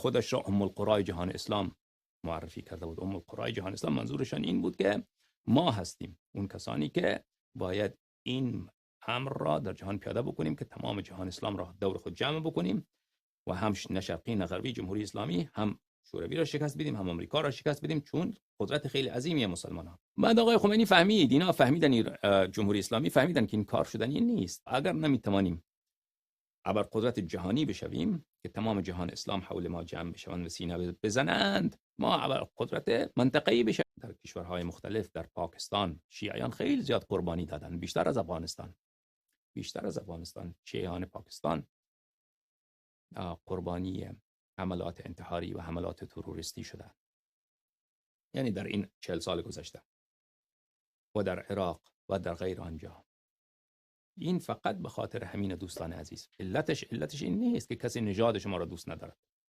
خودش را ام القرای جهان اسلام معرفی کرده بود. ام القرای جهان اسلام منظورشان این بود که ما هستیم اون کسانی که باید این امر را در جهان پیاده بکنیم که تمام جهان اسلام را دور خود جمع بکنیم و هم نه شرقی نه غربی، جمهوری اسلامی، هم شوروی را شکست بدیم، هم آمریکا را شکست بدیم، چون قدرت خیلی عظیمی مسلمان‌ها. بعد آقای خمینی فهمید، اینا فهمیدن، جمهوری اسلامی فهمیدن که این کار شدنی نیست. اگر نمیتوانیم ابرقدرت جهانی بشویم که تمام جهان اسلام حول ما جمع بشوند و سینه بزنند، ما ابرقدرت منطقه‌ای بشویم. در کشورهای مختلف، در پاکستان شیعیان خیلی زیاد قربانی دادن، بیشتر از افغانستان. شیعیان پاکستان قربانی حملات انتحاری و حملات تروریستی شدند، یعنی در این 40 سال گذشته، و در عراق و در غیر آنجا. این فقط به خاطر همین دوستان عزیز. علتش این نیست که کسی نژاد شما را دوست ندارد.